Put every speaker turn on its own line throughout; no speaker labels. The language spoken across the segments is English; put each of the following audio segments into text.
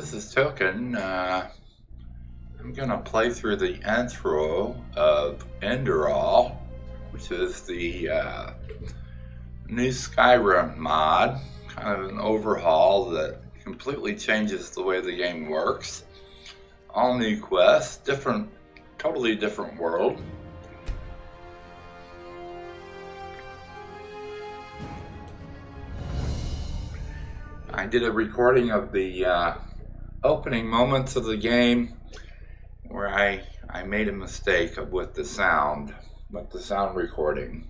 this is Token. I'm gonna play through the intro of Enderal, which is the new Skyrim mod, kind of an overhaul that completely changes the way the game works. All new quests, totally different world. I did a recording of the opening moments of the game where I made a mistake with the sound recording.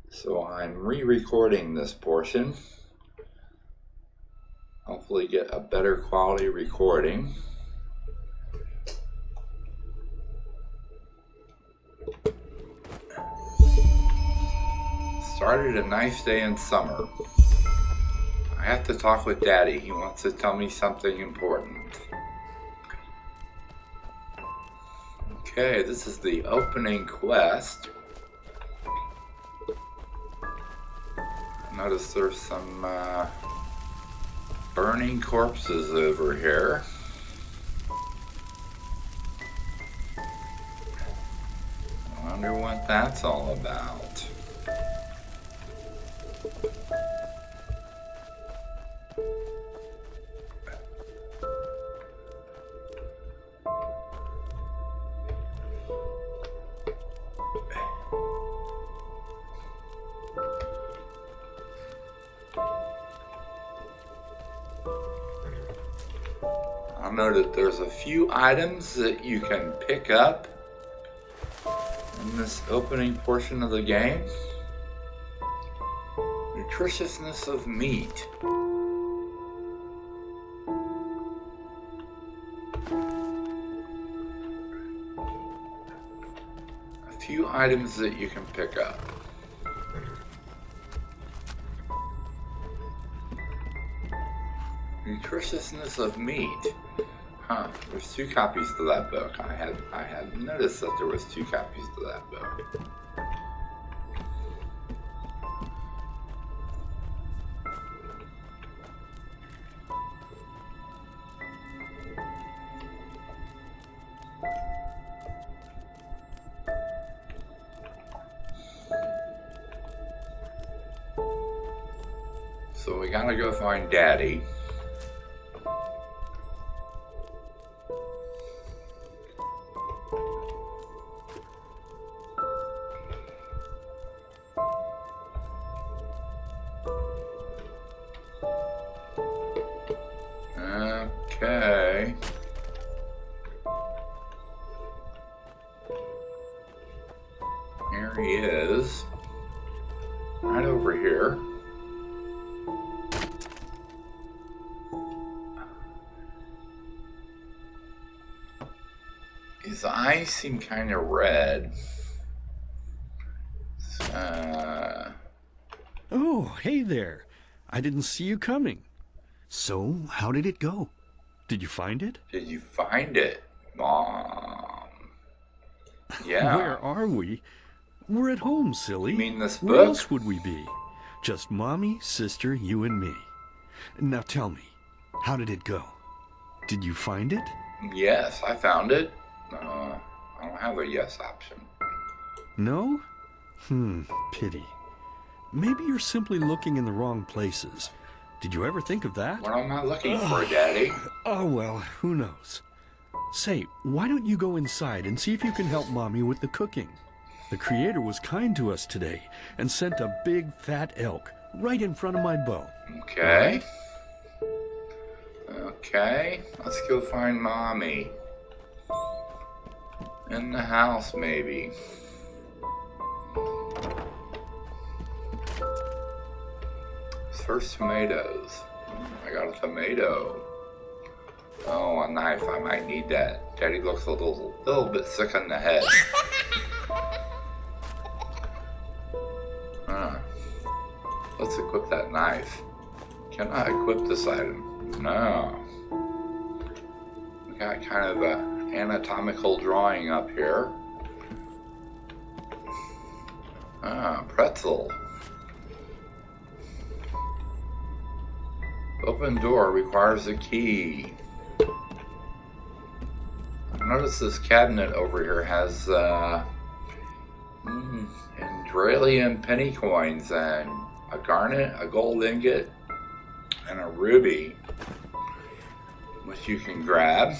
So I'm re-recording this portion. Hopefully get a better quality recording. Started a nice day in summer. I have to talk with Daddy. He wants to tell me something important. Okay, this is the opening quest. Notice there's some burning corpses over here. I wonder what that's all about. I'll note that there's a few items that you can pick up in this opening portion of the game. Nutritiousness of meat. A few items that you can pick up. Nutritiousness of meat. Huh, there's 2 copies to that book. I had noticed that there was 2 copies to that book. So we gotta go find Daddy. Okay. Here he is. Right over here. His eyes seem kind of red.
Oh, hey there. I didn't see you coming. So, how did it go? Did you find it?
Did you find it, Mom? Yeah.
Where are we? We're at home, silly.
You mean this
Where
book?
else would we be? Just Mommy, sister, you and me. Now tell me, how did it go? Did you find it?
Yes, I found it. I don't have a yes option.
No? Pity. Maybe you're simply looking in the wrong places. Did you ever think of that?
What am I looking for, Daddy?
Oh, well, who knows? Say, why don't you go inside and see if you can help Mommy with the cooking? The Creator was kind to us today and sent a big fat elk right in front of my bow.
Okay. Okay, let's go find Mommy. In the house, maybe. First tomatoes. I got a tomato. Oh, a knife. I might need that. Daddy looks a little bit sick in the head. Let's equip that knife. Can I equip this item? No. We got kind of an anatomical drawing up here. Pretzel. Open door requires a key. Notice this cabinet over here has Enderalian penny coins and a garnet, a gold ingot, and a ruby, which you can grab,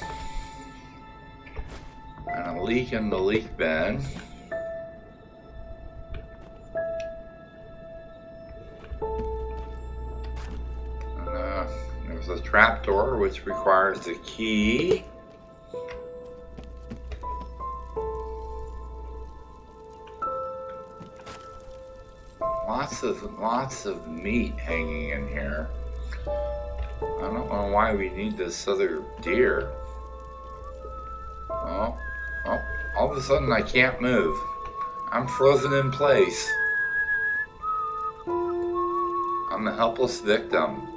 and a leek in the leek bin. And there's a trapdoor which requires a key. Lots of meat hanging in here. I don't know why we need this other deer. Oh, all of a sudden I can't move. I'm frozen in place. I'm a helpless victim.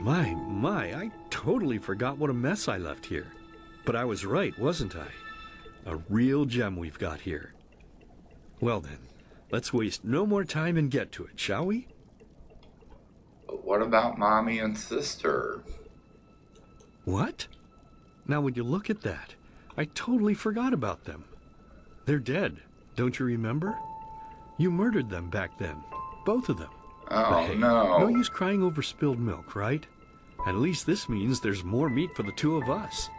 My, I totally forgot what a mess I left here. But I was right, wasn't I? A real gem we've got here. Well then, let's waste no more time and get to it, shall we?
But what about Mommy and Sister?
What? Now would you look at that? I totally forgot about them. They're dead, don't you remember? You murdered them back then, both of them.
Oh,
but hey,
no.
No use crying over spilled milk, right? At least this means there's more meat for the two of us.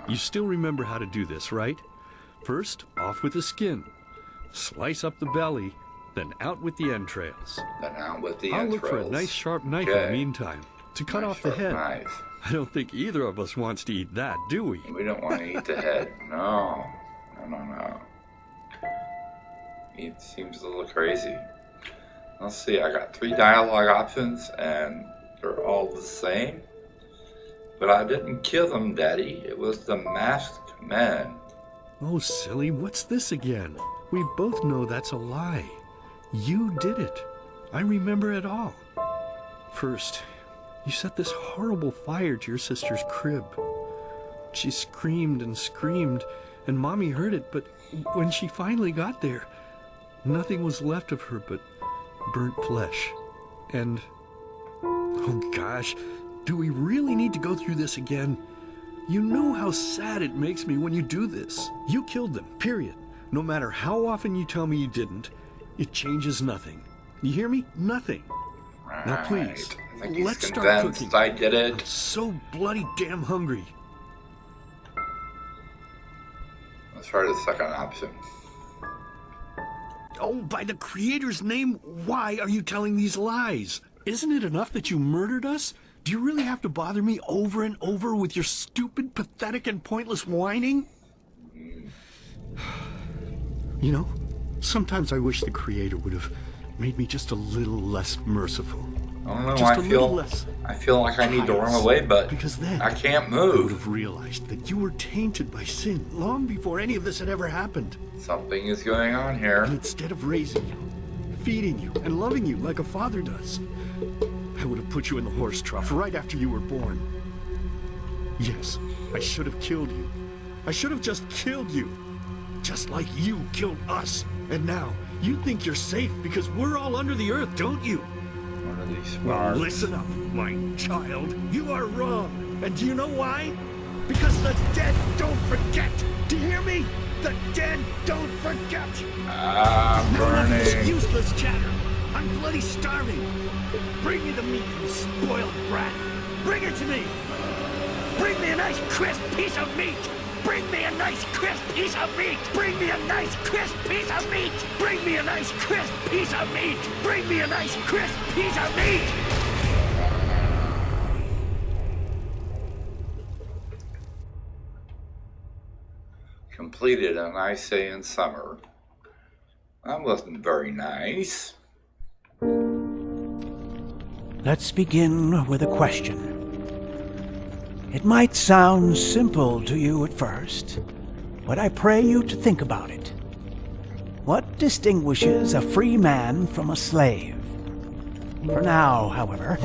You still remember how to do this, right? First, off with the skin. Slice up the belly, then out with the entrails. I'll look for a nice sharp knife in the meantime to cut off the head.
Knife.
I don't think either of us wants to eat that, do we?
We don't want to eat the head. No. It seems a little crazy. Let's see, I got 3 dialogue options and they're all the same. But I didn't kill them, Daddy. It was the masked men.
Oh, silly, what's this again? We both know that's a lie. You did it. I remember it all. First, you set this horrible fire to your sister's crib. She screamed and screamed, and Mommy heard it, but when she finally got there, nothing was left of her but burnt flesh. And, oh gosh, do we really need to go through this again? You know how sad it makes me when you do this. You killed them, period. No matter how often you tell me you didn't, it changes nothing. You hear me? Nothing.
Right.
Now please,
I think he's
let's start cooking.
I did it.
I'm so bloody damn hungry.
Let's try the second option.
Oh, by the Creator's name, why are you telling these lies? Isn't it enough that you murdered us? Do you really have to bother me over and over with your stupid, pathetic, and pointless whining? You know, sometimes I wish the Creator would have made me just a little less merciful.
I don't know,
Just a little less
I feel like I need to run away, but
because then
I can't
I would
move.
have realized that you were tainted by sin long before any of this had ever happened.
Something is going on here.
And instead of raising you, feeding you, and loving you like a father does, I would have put you in the horse trough right after you were born. Yes, I should have killed you. I should have just killed you. Just like you killed us. And now, you think you're safe because we're all under the earth, don't you?
One of these
Well,
smarts.
listen up, my child. You are wrong. And do you know why? Because the dead don't forget. Do you hear me? The dead don't forget.
I'm
None of this
burning.
useless chatter. I'm bloody starving. Bring me the meat, you spoiled brat. Bring it to me. Bring me a nice crisp piece of meat. Bring me a nice crisp piece of meat. Bring me a nice crisp piece of meat. Bring me a nice crisp piece of meat. Bring me a nice crisp piece of meat.
Completed a nice day in summer. That wasn't very nice.
Let's begin with a question. It might sound simple to you at first, but I pray you to think about it. What distinguishes a free man from a slave? For now, however,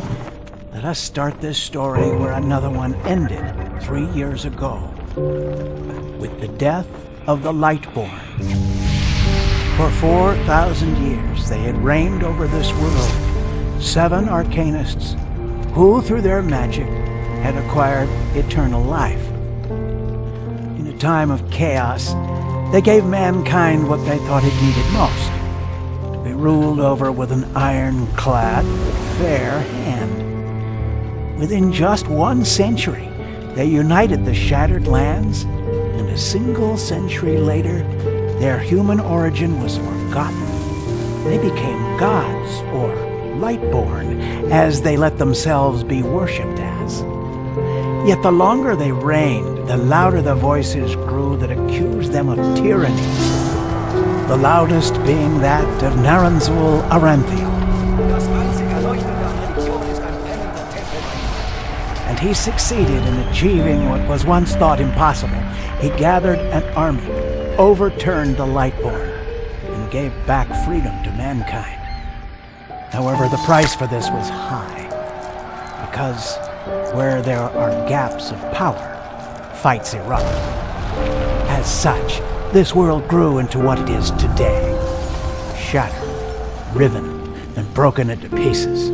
let us start this story where another one ended 3 years ago, with the death of the Lightborn. For 4,000 years they had reigned over this world, 7 arcanists who through their magic had acquired eternal life. In a time of chaos, they gave mankind what they thought it needed most. They ruled over with an ironclad, fair hand. Within just 1 century, they united the shattered lands, and a single century later, their human origin was forgotten. They became gods, or Lightborn, as they let themselves be worshipped as. Yet the longer they reigned, the louder the voices grew that accused them of tyranny. The loudest being that of Naranzul Aranthiel. And he succeeded in achieving what was once thought impossible. He gathered an army, overturned the Lightborn, and gave back freedom to mankind. However, the price for this was high, because where there are gaps of power, fights erupt. As such, this world grew into what it is today, shattered, riven, and broken into pieces.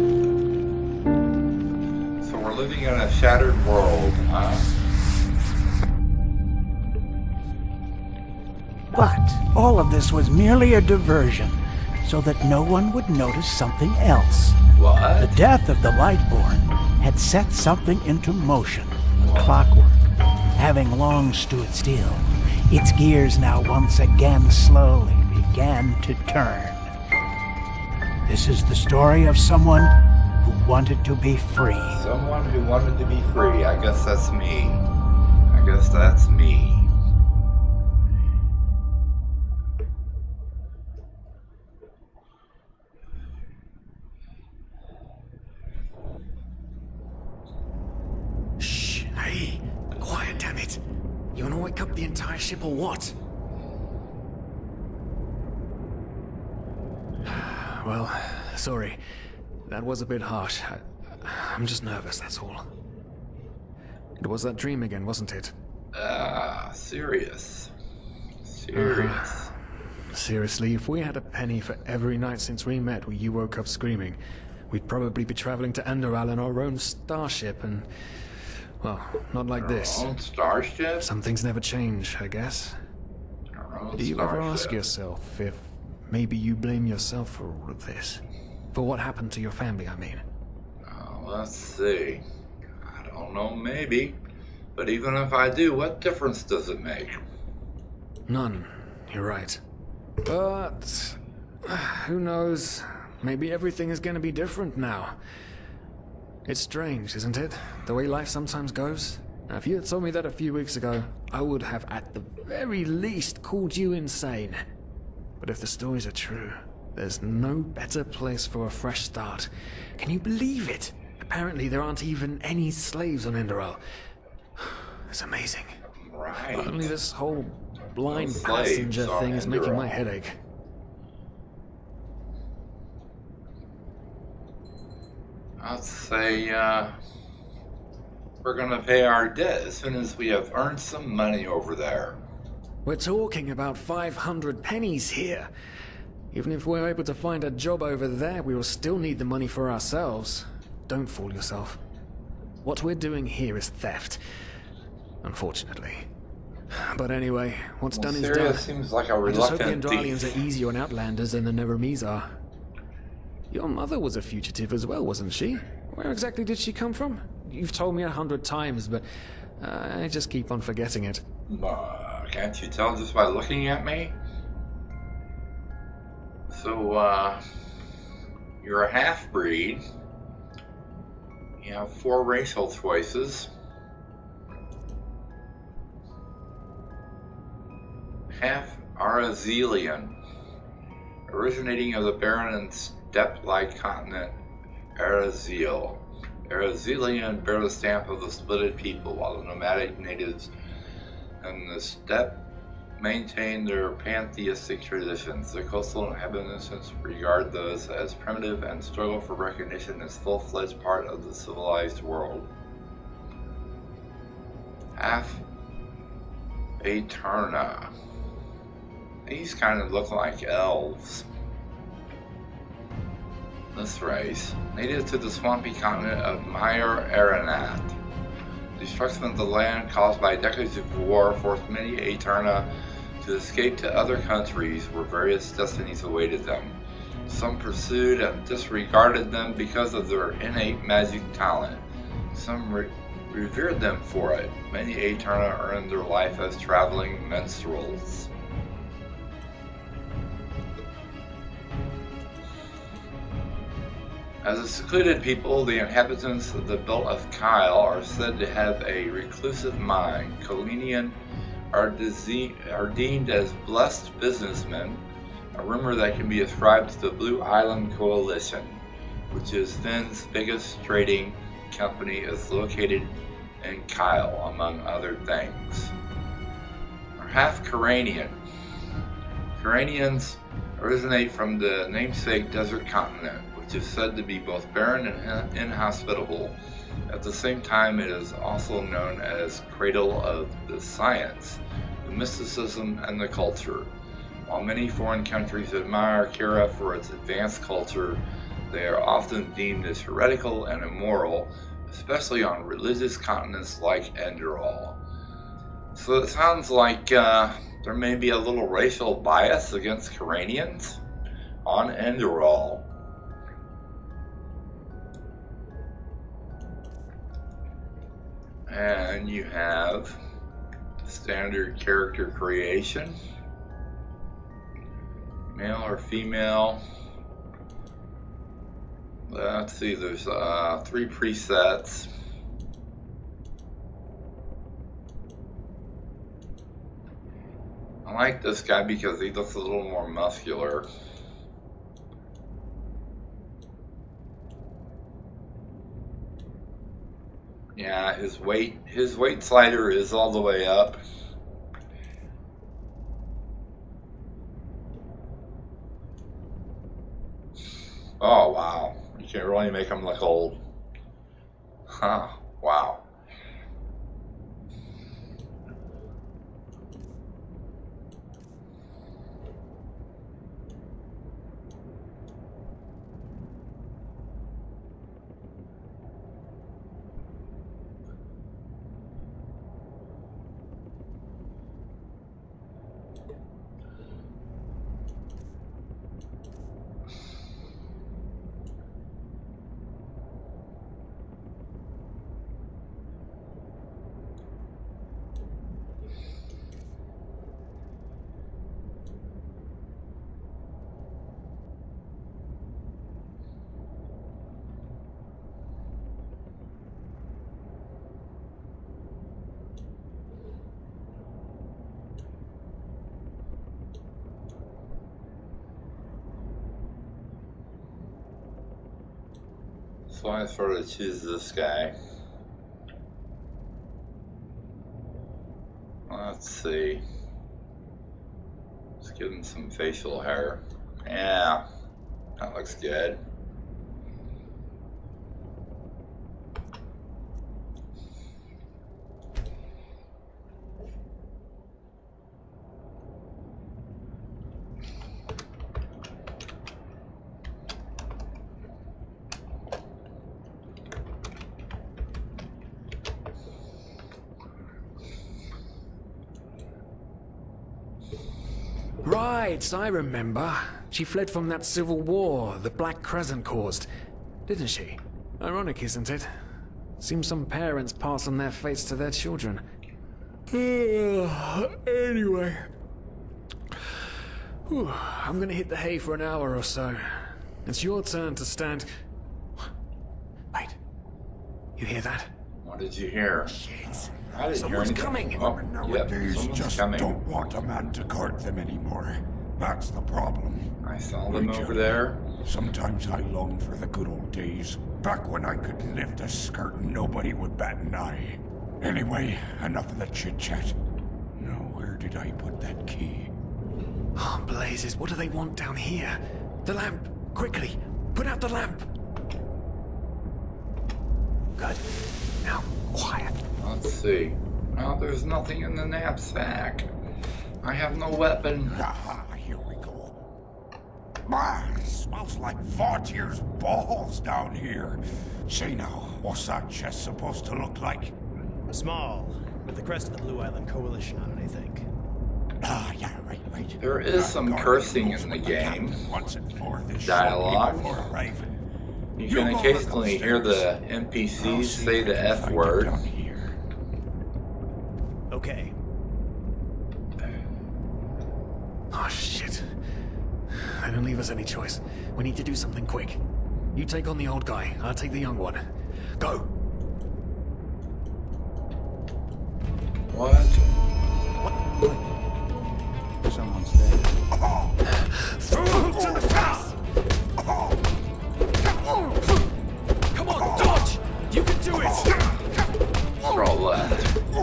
So we're living in a shattered world, huh?
But all of this was merely a diversion, so that no one would notice something else.
What?
The death of the Lightborn had set something into motion, clockwork, having long stood still. Its gears now once again slowly began to turn. This is the story of someone who wanted to be free.
Someone who wanted to be free. I guess that's me. I guess that's me.
Hey, quiet, damn it. You wanna wake up the entire ship or what? Well, sorry. That was a bit harsh. I'm just nervous, that's all. It was that dream again, wasn't it?
Serious.
Seriously, if we had a penny for every night since we met where you woke up screaming, we'd probably be traveling to Enderal in our own starship and... well, not like this.
Our own starship?
Some things never change, I guess.
Our own
Do you ever ask
starship.
yourself if maybe you blame yourself for all of this? For what happened to your family, I mean?
Let's see. I don't know, maybe. But even if I do, what difference does it make?
None. You're right. But... who knows? Maybe everything is going to be different now. It's strange, isn't it? The way life sometimes goes. Now, if you had told me that a few weeks ago, I would have at the very least called you insane. But if the stories are true, there's no better place for a fresh start. Can you believe it? Apparently there aren't even any slaves on Enderal. It's amazing.
Right.
Only this whole blind
No slaves
passenger
on
thing is making my
Enderal.
headache.
I'd say, we're gonna pay our debt as soon as we have earned some money over there.
We're talking about 500 pennies here. Even if we're able to find a job over there, we will still need the money for ourselves. Don't fool yourself. What we're doing here is theft. Unfortunately. But anyway, what's done is
Syria
done.
seems like a
I just hope the
reluctant
Endralians
thief.
are easier on Outlanders than the Neremes are. Your mother was a fugitive as well, wasn't she? Where exactly did she come from? You've told me 100 times, but I just keep on forgetting it.
Can't you tell just by looking at me? So, you're a half-breed. You have 4 racial choices. Half Arazelian, originating of the barren and steppe-like continent Arazel. Arazelian bear the stamp of the splitted people, while the nomadic natives in the steppe maintain their pantheistic traditions. The coastal inhabitants regard those as primitive and struggle for recognition as full-fledged part of the civilized world. Half Aeterna. These kind of look like elves. This race, native to the swampy continent of Meyer Aranath. Destruction of the land caused by decades of war forced many Aeterna to escape to other countries where various destinies awaited them. Some pursued and disregarded them because of their innate magic talent. Some revered them for it. Many Aeterna earned their life as traveling minstrels. As a secluded people, the inhabitants of the Belt of Kyle are said to have a reclusive mind. Kalenian are deemed as blessed businessmen, a rumor that can be ascribed to the Blue Island Coalition, which is Finn's biggest trading company, is located in Kyle, among other things. Are half Kyranian. Kyranians originate from the namesake desert continent, which is said to be both barren and inhospitable. At the same time, it is also known as cradle of the science, the mysticism, and the culture. While many foreign countries admire Kira for its advanced culture, they are often deemed as heretical and immoral, especially on religious continents like Enderal. So it sounds like there may be a little racial bias against Kyranians on Enderal. And you have standard character creation, male or female. Let's see, there's 3 presets. I like this guy because he looks a little more muscular. Yeah, his weight slider is all the way up. Oh wow, you can really make him look old. Huh, wow. So I sort of choose this guy. Let's see. Let's give him some facial hair. Yeah, that looks good.
Right, I remember. She fled from that civil war the Black Crescent caused, didn't she? Ironic, isn't it? Seems some parents pass on their fates to their children. Anyway. Whew, I'm gonna hit the hay for an hour or so. It's your turn to stand... Wait. You hear that?
What did you hear?
Shit.
I didn't
Someone's
hear
coming.
anything. Oh, yep,
Nowadays
someone's
just
coming.
don't want a man to guard them anymore. That's the problem.
I saw them
Right,
over
Johnny.
there.
Sometimes I long for the good old days, back when I could lift a skirt and nobody would bat an eye. Anyway, enough of the chit-chat. Now, where did I put that key?
Oh, blazes, what do they want down here? The lamp! Quickly! Put out the lamp! Good. Now, quiet.
Let's see. Oh, there's nothing in the knapsack. I have no weapon.
Aha, here we go. Smells like Vaughtier's balls down here. Say now, what's that chest supposed to look like?
Small, with the crest of the Blue Island Coalition on it, I think.
Ah, yeah, right.
There is some cursing in the game. Dialogue. You can occasionally hear the NPCs say the F word.
Okay.
Oh, shit. They don't leave us any choice. We need to do something quick. You take on the old guy, I'll take the young one. Go!
What?
Someone's there.
Throw him to the face! Come on, dodge! You can do it!
Throw left. A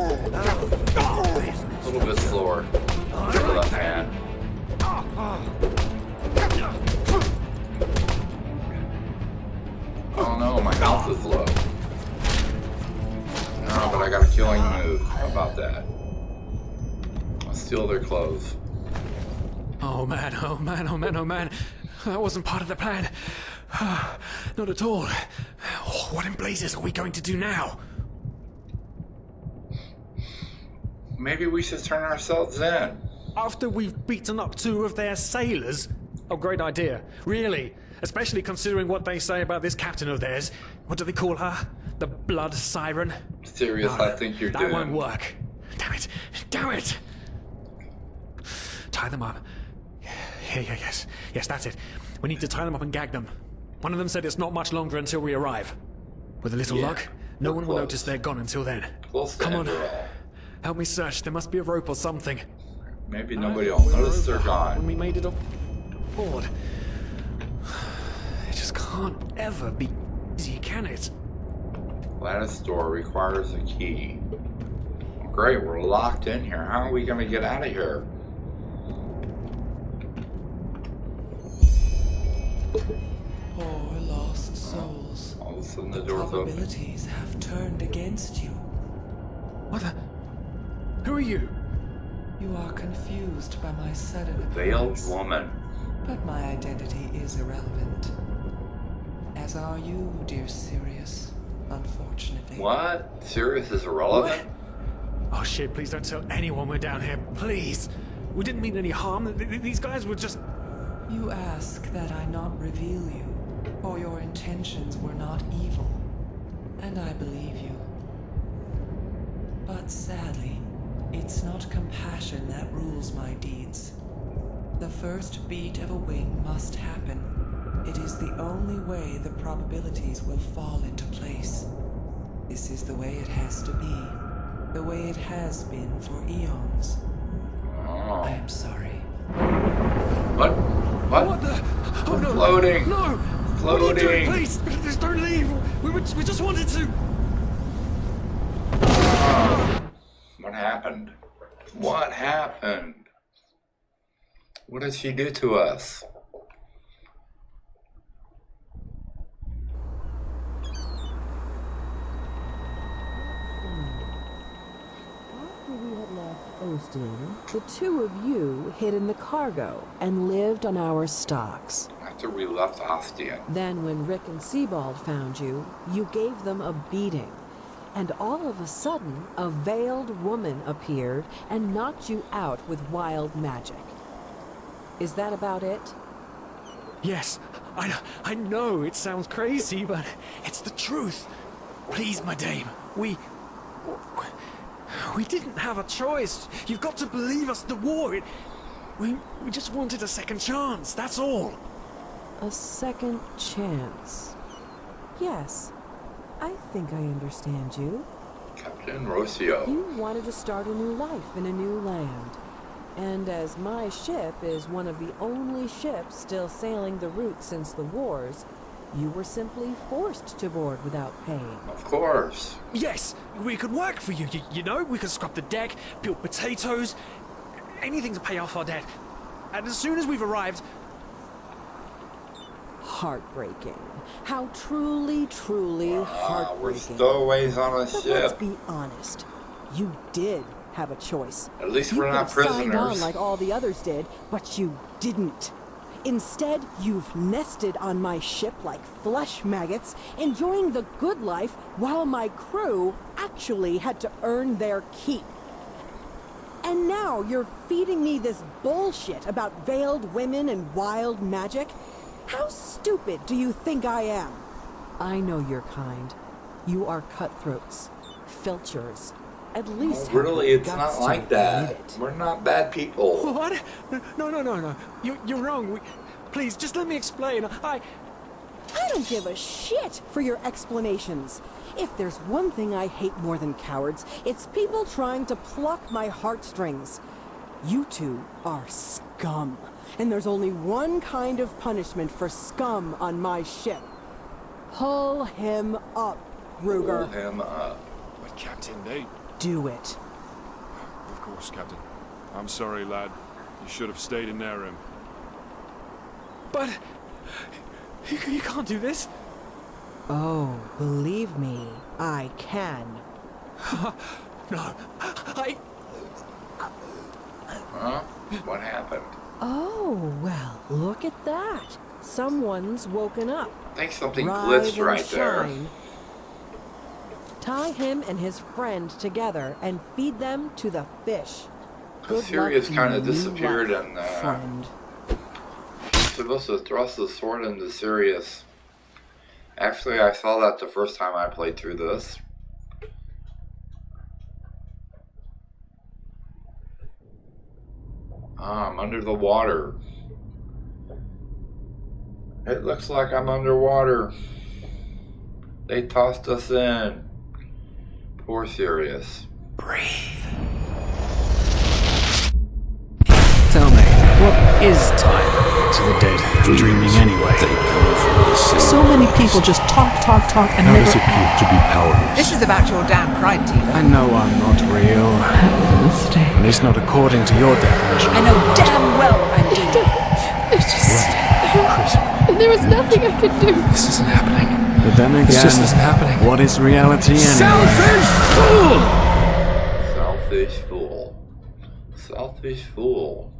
little bit slower. With the left hand. Oh no, my health is low. No, but I got a killing move. How about that? I'll steal their clothes.
Oh man, oh man, oh man, oh man. That wasn't part of the plan. Not at all. What in blazes are we going to do now?
Maybe we should turn ourselves in.
After we've beaten up 2 of their sailors? Oh, great idea. Really. Especially considering what they say about this captain of theirs. What do they call her? The blood siren?
Serious,
No,
I think you're
that
doomed.
won't work. Damn it. Damn it. Tie them up. Yes, that's it. We need to tie them up and gag them. One of them said it's not much longer until we arrive. With a little luck, no one will
close.
notice they're gone until then.
Close to
Come on.
Enderal.
Help me search. There must be a rope or something.
Maybe nobody will notice they're
When
gone.
we made it up board. It just can't ever be easy, can it?
Lattice door requires a key. Great, we're locked in here. How are we going to get out of here?
Poor lost souls.
All of a sudden
The
the door's open.
probabilities have turned against you.
What the? Who are you?
You are confused by my sudden
Veiled
appearance,
woman.
but my identity is irrelevant. As are you, dear Sirius, unfortunately.
What? Sirius is irrelevant?
Oh shit, please don't tell anyone we're down here, please. We didn't mean any harm. These guys were just...
You ask that I not reveal you, for your intentions were not evil, and I believe you. But sadly, it's not compassion that rules my deeds. The first beat of a wing must happen. It is the only way the probabilities will fall into place. This is the way it has to be. The way it has been for eons.
Oh.
I am sorry.
What? What?
What the? Oh no!
Floating.
No!
Floating.
What are you doing? Please, please don't leave! We just wanted to...
What happened? What happened? What did she do to us?
After we had left Osteen, the 2 of you hid in the cargo and lived on our stocks.
After we left Ostian.
Then when Rick and Sebald found you, you gave them a beating. And all of a sudden, a veiled woman appeared and knocked you out with wild magic. Is that about it?
Yes, I know it sounds crazy, but it's the truth. Please, my dame, we didn't have a choice. You've got to believe us, the war, we just wanted a second chance, that's all.
A second chance. Yes, I think I understand you.
Captain Rocio.
You wanted to start a new life in a new land. And as my ship is one of the only ships still sailing the route since the wars, you were simply forced to board without paying.
Of course.
Yes, we could work for you, you know? We could scrub the deck, peel potatoes, anything to pay off our debt. And as soon as we've arrived...
Heartbreaking. How truly, truly
We're
heartbreaking.
stowaways on a
But let's
ship.
be honest. You did have a choice.
At least
You
we're
could
not
have signed on
prisoners.
like all the others did, but you didn't. Instead, you've nested on my ship like flesh maggots, enjoying the good life while my crew actually had to earn their keep. And now you're feeding me this bullshit about veiled women and wild magic? How stupid do you think I am? I know your kind. You are cutthroats, filchers. At least have
Really,
the
it's
guts
not like
to
that.
admit it.
We're not bad people.
What? No. You're wrong. Please, just let me explain.
I don't give a shit for your explanations. If there's one thing I hate more than cowards, it's people trying to pluck my heartstrings. You two are scum. And there's only one kind of punishment for scum on my ship. Pull him up, Ruger.
Pull him up.
But Captain, they...
Do it.
Of course, Captain. I'm sorry, lad. You should have stayed in their room.
But... You can't do this.
Oh, believe me, I can.
No,
Huh? What happened?
Oh, well, look at that. Someone's woken up.
I think something
Rise
glitched
and
right there.
shine. Tie him and his friend together and feed them to the fish. Good
Sirius
luck
kind
in
of
your new
disappeared
life,
and
friend.
supposed to thrust the sword into Sirius. Actually, I saw that the first time I played through this. I'm under the water. It looks like I'm underwater. They tossed us in. Poor Sirius.
breathe. Tell me, what is time to the dead? Dreaming anyway.
So many people just talk, and
How
never...
does it feel to be powerless?
This is about your damn pride, Tina.
I know I'm not real. At least not according to your definition.
I know damn well I'm Tina.
It's just... There was nothing I could do.
This isn't happening. But then again,
This just isn't happening.
What is reality anyway?
Selfish fool. Selfish fool.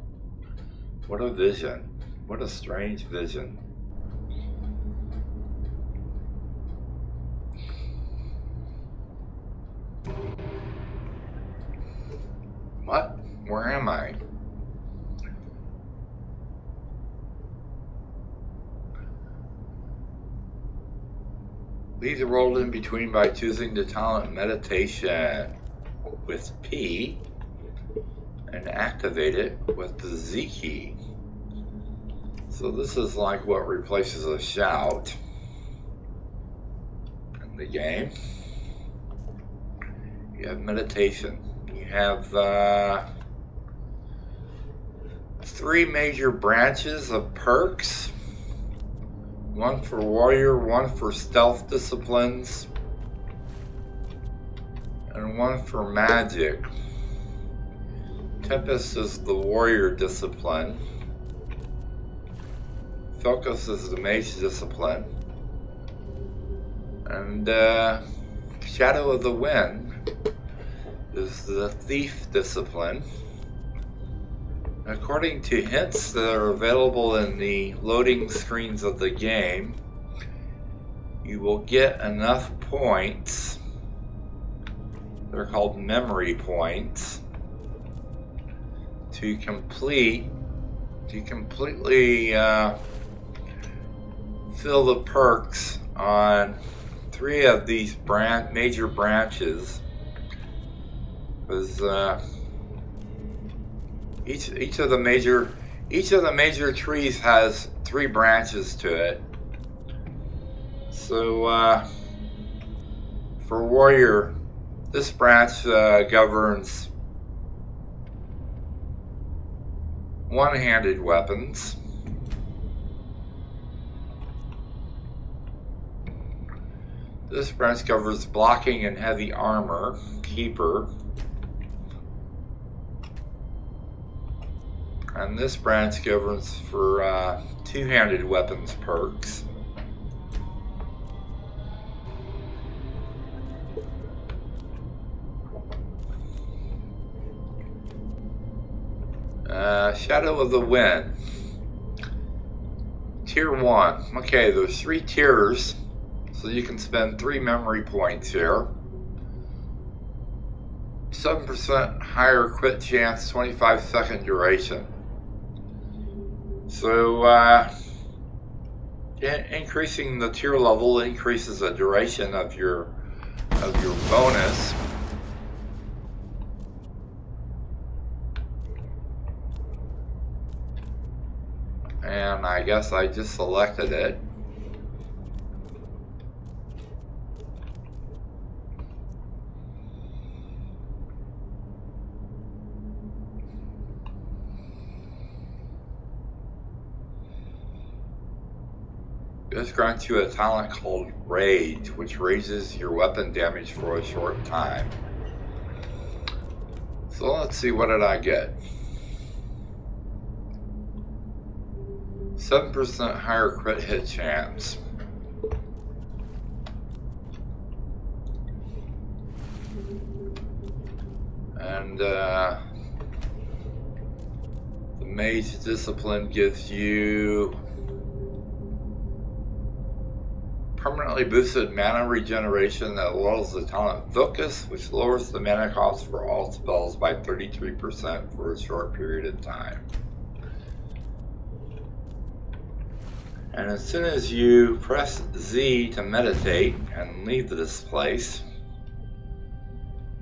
What a vision. What a strange vision. What? Where am I? Leave the world in between by choosing the talent meditation with P and activate it with the Z key. So this is like what replaces a shout in the game. You have meditation. You have 3 major branches of perks. One for warrior, one for stealth disciplines, and one for magic. Tempest is the warrior discipline. Focus is the mage discipline. And Shadow of the Wind is the thief discipline. According to hints that are available in the loading screens of the game, you will get enough points, they're called memory points, to completely fill the perks on 3 of these major branches. Because each of the major trees has 3 branches to it. So for warrior, this branch governs one-handed weapons. This branch covers blocking and heavy armor, keeper. And this branch governs for two-handed weapons perks. Shadow of the Wind. Tier 1. Okay, there's 3 tiers, so you can spend 3 memory points here. 7% higher crit chance, 25-second duration. So, increasing the tier level increases the duration of your bonus. And I guess I just selected it. This grants you a talent called Rage, which raises your weapon damage for a short time. So let's see, what did I get? 7% higher crit hit chance. And the Mage Discipline gives you permanently boosted mana regeneration that lowers the talent Focus, which lowers the mana cost for all spells by 33% for a short period of time. And as soon as you press Z to meditate and leave this place,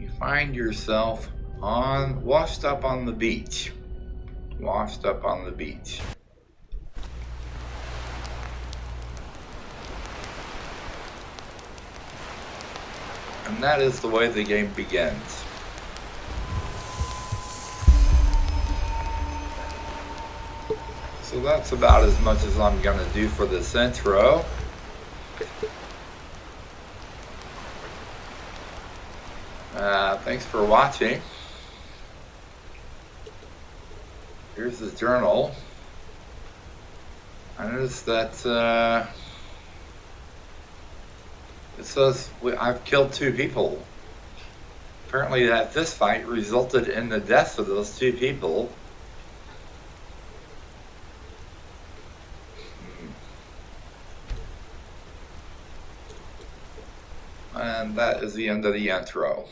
you find yourself washed up on the beach. Washed up on the beach. And that is the way the game begins. So that's about as much as I'm going to do for this intro. Thanks for watching. Here's the journal. I noticed that it says I've killed 2 people. Apparently that this fight resulted in the deaths of those 2 people. And that is the end of the intro.